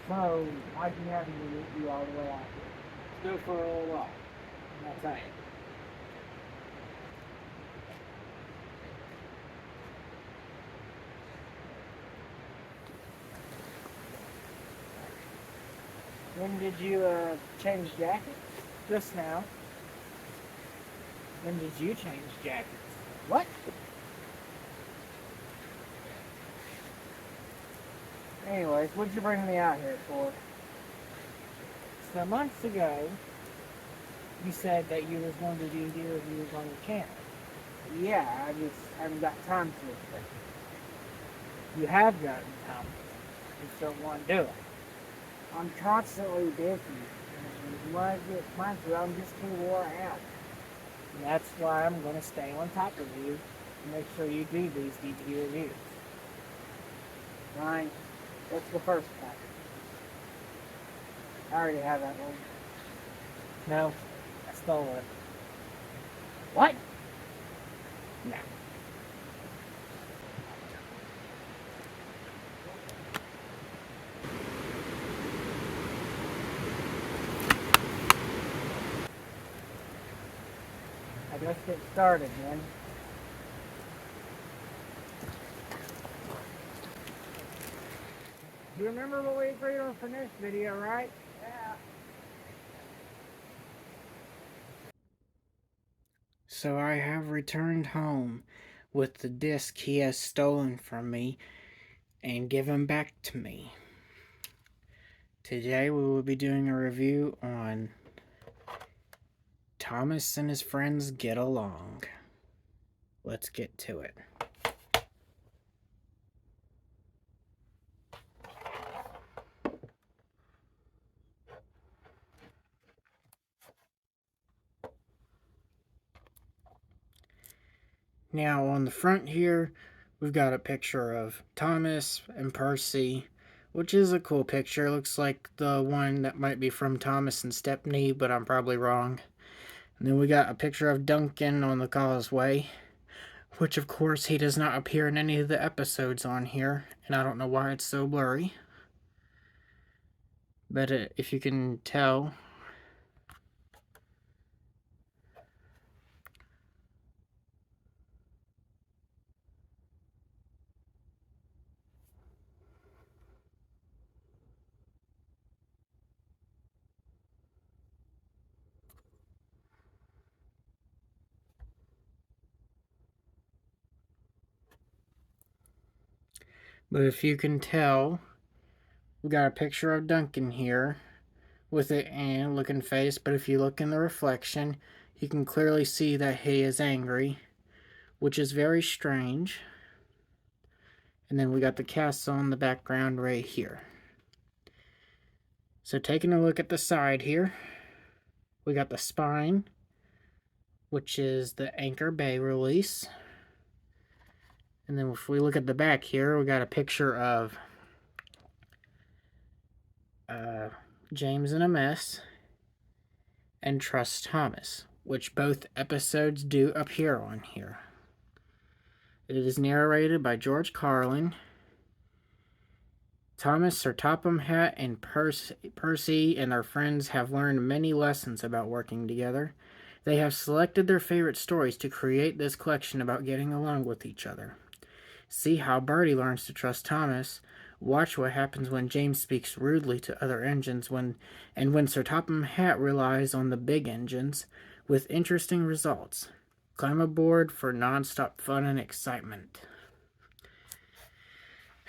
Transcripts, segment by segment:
So, why'd you have me meet you all the way out here? Let's go for a little walk. That's right. When did you change jackets? Just now. When did you change jackets? What? Anyways, what'd you bring me out here for? So months ago, you said that you was going to do gear reviews on your channel. Yeah, I just haven't got time to it. You have gotten time. You just don't want to do it. I'm constantly busy. And when I get time to, I'm just too wore out. And that's why I'm going to stay on top of you and make sure you do these DP reviews. Fine. What's the first pack? I already have that one. No, I stole it. What? No. Let's get started, man. You remember what we agreed on for this video, right? Yeah. So I have returned home with the disc he has stolen from me and given back to me. Today we will be doing a review on Thomas and his friends get along. Let's get to it. Now on the front here, we've got a picture of Thomas and Percy, which is a cool picture. Looks like the one that might be from Thomas and Stepney, but I'm probably wrong. And then we got a picture of Duncan on the causeway, which of course he does not appear in any of the episodes on here, and I don't know why it's so blurry. But if you can tell, we got a picture of Duncan here with an and looking face, but if you look in the reflection, you can clearly see that he is angry, which is very strange. And then we got the castle in the background right here. So taking a look at the side here, we got the spine, which is the Anchor Bay release. And then if we look at the back here, we got a picture of James in a Mess and Trust Thomas, which both episodes do appear on here. It is narrated by George Carlin. Thomas, Sir Topham Hatt, and Percy and their friends have learned many lessons about working together. They have selected their favorite stories to create this collection about getting along with each other. See how Bertie learns to trust Thomas. Watch what happens when James speaks rudely to other engines when Sir Topham Hatt relies on the big engines, with interesting results. Climb aboard for non-stop fun and excitement.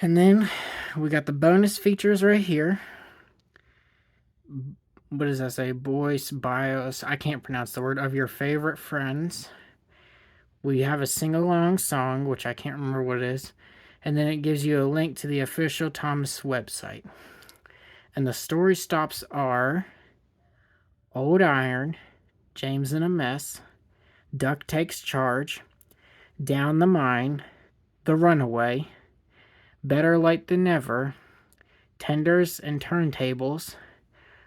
And then we got the bonus features right here. What does that say? Voice, bios, I can't pronounce the word, of your favorite friends. We have a sing-along song, which I can't remember what it is. And then it gives you a link to the official Thomas website. And the story stops are Old Iron, James in a Mess, Duck Takes Charge, Down the Mine, The Runaway, Better Late Than Never, Tenders and Turntables,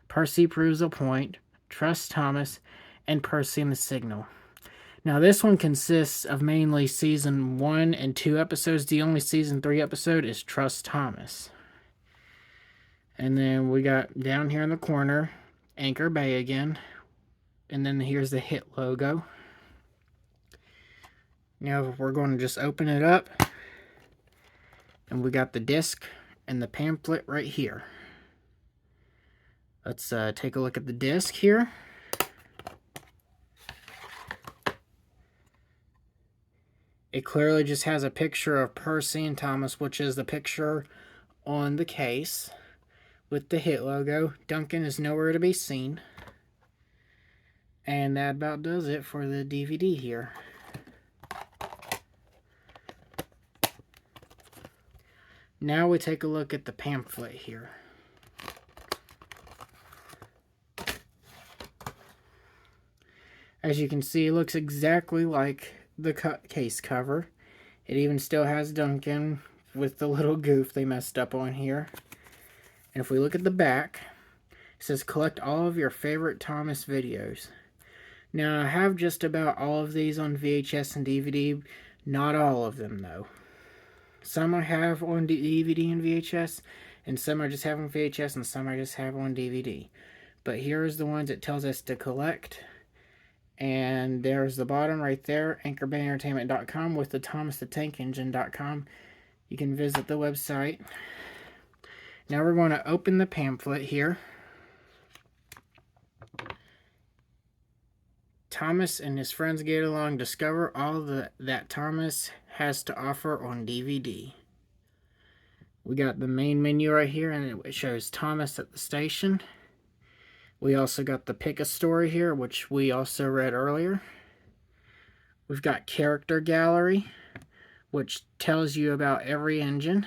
Percy Proves a Point, Trust Thomas, and Percy and the Signal. Now, this one consists of mainly Season 1 and 2 episodes. The only Season 3 episode is Trust Thomas. And then we got down here in the corner, Anchor Bay again. And then here's the HIT logo. Now we're going to just open it up. And we got the disc and the pamphlet right here. Let's take a look at the disc here. It clearly just has a picture of Percy and Thomas, which is the picture on the case with the HIT logo. Duncan is nowhere to be seen. And that about does it for the DVD here. Now we take a look at the pamphlet here. As you can see, it looks exactly like the case cover. It even still has Duncan with the little goof they messed up on here. And if we look at the back, it says collect all of your favorite Thomas videos. Now I have just about all of these on VHS and DVD, not all of them though. Some I have on DVD and VHS, and some I just have on VHS, and some I just have on DVD. But here's the ones it tells us to collect. And there's the bottom right there, anchorbayentertainment.com with the thomasthetank-engine.com. You can visit the website. Now we're going to open the pamphlet here. Thomas and his friends get along, discover all that Thomas has to offer on DVD. We got the main menu right here, and it shows Thomas at the station. We also got the Pick a Story here, which we also read earlier. We've got Character Gallery, which tells you about every engine.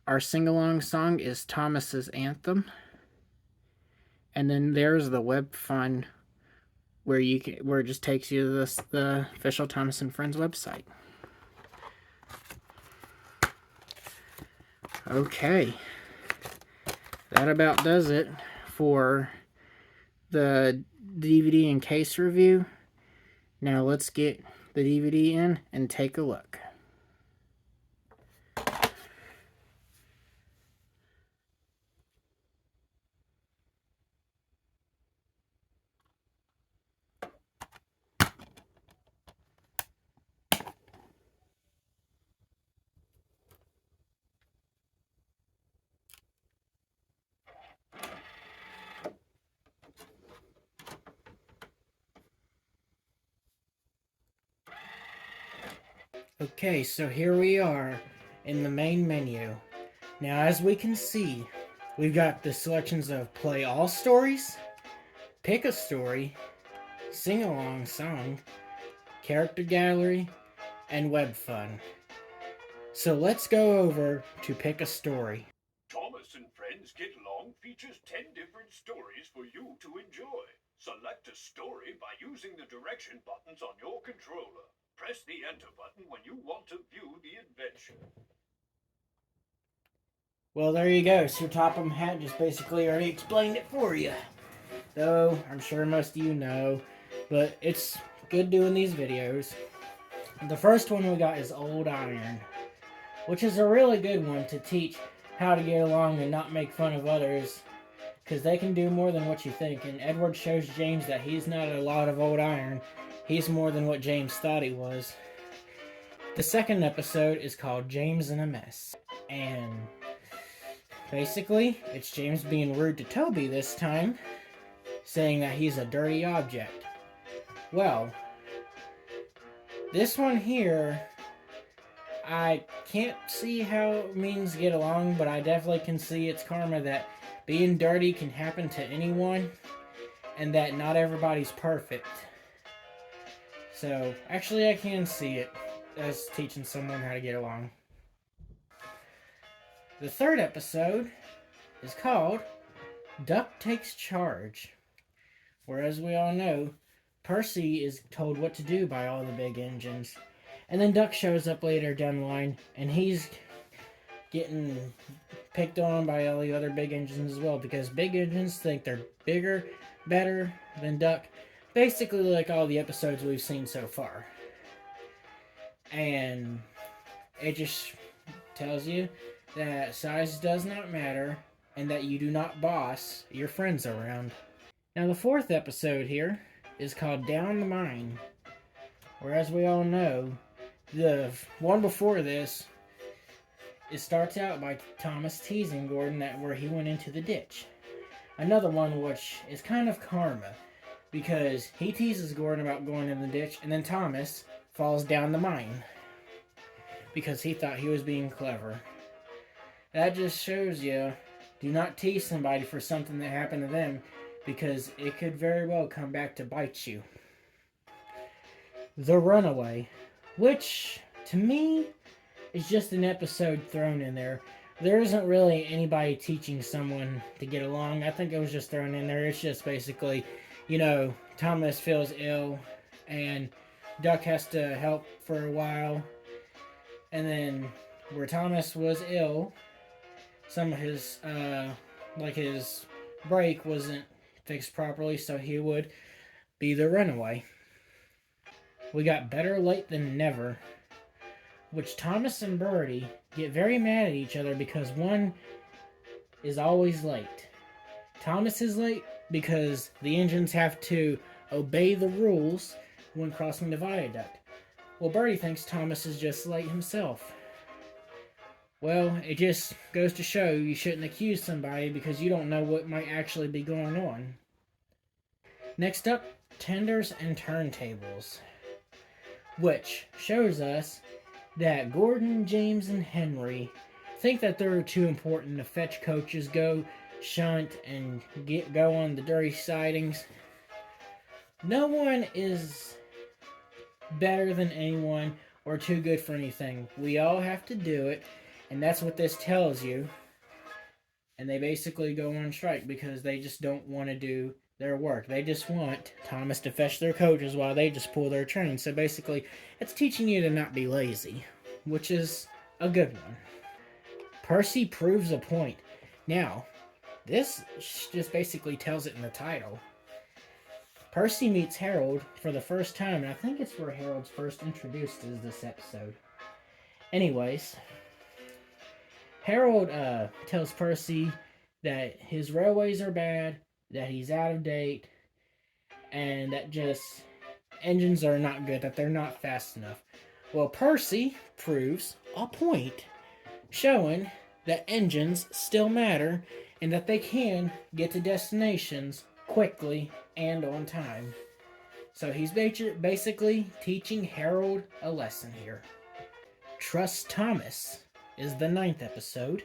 Our sing-along song is Thomas's Anthem. And then there's the Web Fun, where it just takes you to the official Thomas and Friends website. Okay. That about does it for the DVD and case review. Now let's get the DVD in and take a look. Okay, so here we are in the main menu. Now, as we can see, we've got the selections of Play All Stories, Pick a Story, Sing Along Song, Character Gallery, and Web Fun. So let's go over to Pick a Story. Thomas and Friends Get Along features 10 different stories for you to enjoy. Select a story by using the direction buttons on your controller. Press the enter button when you want to view the adventure. Well, there you go. Sir Topham Hatt just basically already explained it for you. Though, I'm sure most of you know, but it's good doing these videos. The first one we got is Old Iron, which is a really good one to teach how to get along and not make fun of others, because they can do more than what you think. And Edward shows James that he's not a lot of old iron. He's more than what James thought he was. The second episode is called James in a Mess. And basically, it's James being rude to Toby this time, saying that he's a dirty object. Well, this one here, I can't see how it means get along, but I definitely can see it's karma that being dirty can happen to anyone, and that not everybody's perfect. So, actually I can see it as teaching someone how to get along. The third episode is called Duck Takes Charge, where, as we all know, Percy is told what to do by all the big engines. And then Duck shows up later down the line, and he's getting picked on by all the other big engines as well, because big engines think they're bigger, better than Duck. Basically like all the episodes we've seen so far. And it just tells you that size does not matter. and that you do not boss your friends around. Now, the fourth episode here is called Down the Mine, where, as we all know, the one before this, it starts out by Thomas teasing Gordon that where he went into the ditch. Another one which is kind of karma, because he teases Gordon about going in the ditch, and then Thomas falls down the mine because he thought he was being clever. That just shows you, do not tease somebody for something that happened to them, because it could very well come back to bite you. The Runaway, which to me is just an episode thrown in there. There isn't really anybody teaching someone to get along. I think it was just thrown in there. It's just basically, Thomas feels ill and Duck has to help for a while. And then where Thomas was ill, some of his, his brake wasn't fixed properly, so he would be the runaway. We got Better Late Than Never, which Thomas and Birdie get very mad at each other because one is always late. Thomas is late because the engines have to obey the rules when crossing the viaduct. Well, Birdie thinks Thomas is just late himself. Well, it just goes to show you shouldn't accuse somebody because you don't know what might actually be going on. Next up, Tenders and Turntables, which shows us that Gordon, James, and Henry think that they're too important to fetch coaches, go shunt, and go on the dirty sidings. No one is better than anyone or too good for anything. We all have to do it, and that's what this tells you. And they basically go on strike because they just don't want to do their work. They just want Thomas to fetch their coaches while they just pull their train. So basically, it's teaching you to not be lazy, which is a good one. Percy proves a point. Now, this just basically tells it in the title. Percy meets Harold for the first time, and I think it's where Harold's first introduced is this episode. Anyways, Harold tells Percy that his railways are bad, that he's out of date, and that just engines are not good, that they're not fast enough. Well, Percy proves a point, showing that engines still matter and that they can get to destinations quickly and on time. So he's basically teaching Harold a lesson here. Trust Thomas is the 9th episode.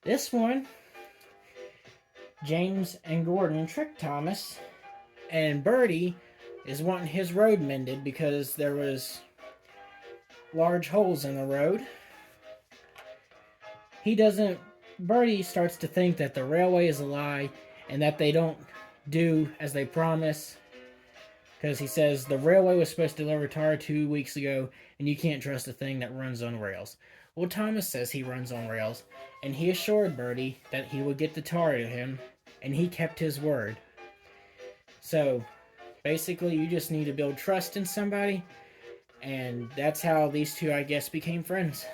This one, James and Gordon trick Thomas, and Birdie is wanting his road mended because there was large holes in the road. Birdie starts to think that the railway is a lie and that they don't do as they promise, because he says the railway was supposed to deliver tar 2 weeks ago and you can't trust a thing that runs on rails. Well, Thomas says he runs on rails, and he assured Birdie that he would get the tar to him, and he kept his word. So, basically, you just need to build trust in somebody, and that's how these two, I guess, became friends.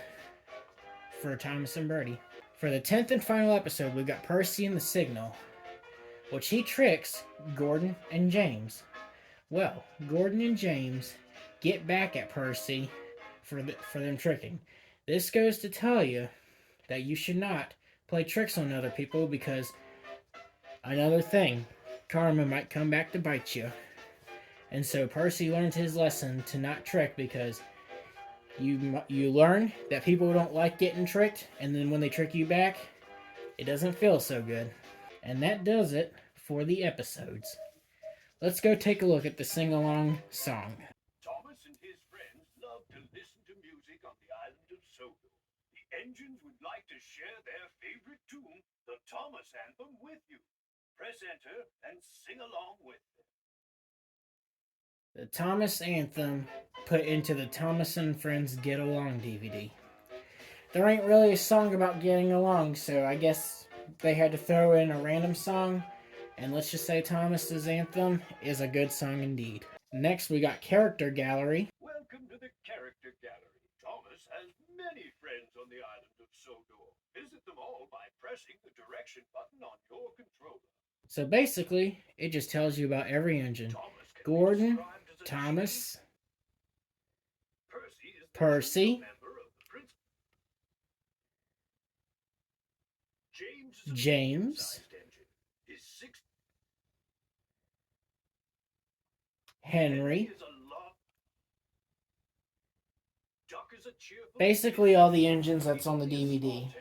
For Thomas and Birdie. For the 10th and final episode, we've got Percy and the Signal, which he tricks Gordon and James. Well, Gordon and James get back at Percy for them tricking. This goes to tell you that you should not play tricks on other people, because another thing, karma might come back to bite you. And so Percy learned his lesson to not trick, because you learn that people don't like getting tricked, and then when they trick you back, it doesn't feel so good. And that does it for the episodes. Let's go take a look at the sing-along song. Thomas and his friends love to listen to music on the island of Sogo. The engines would like to share their favorite tune, the Thomas Anthem, with you. Press enter and sing along with them. The Thomas Anthem put into the Thomas and Friends Get Along DVD. There ain't really a song about getting along, so I guess they had to throw in a random song, and let's just say Thomas's Anthem is a good song indeed. Next, we got Character Gallery. Welcome to the Character Gallery. Thomas has many friends on the island of Sodor. Visit them all by pressing the direction button on your controller. So basically, it just tells you about every engine. Thomas can Gordon, be described as a Thomas, chief. Percy is the Percy, junior member of the principal. James is a James, medium-sized engine. His sixth Henry. is a lot. Duck is a cheerful. Basically all the engines that's on the DVD.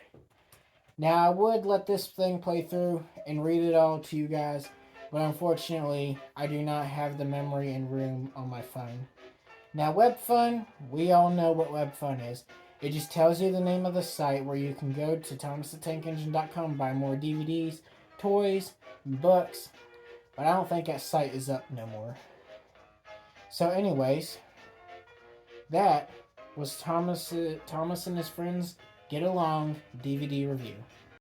Now, I would let this thing play through and read it all to you guys, but unfortunately, I do not have the memory and room on my phone. Now, WebFun, we all know what WebFun is. It just tells you the name of the site where you can go to ThomasTheTankEngine.com, buy more DVDs, toys, and books, but I don't think that site is up no more. So anyways, that was Thomas and his friends Get Along DVD review.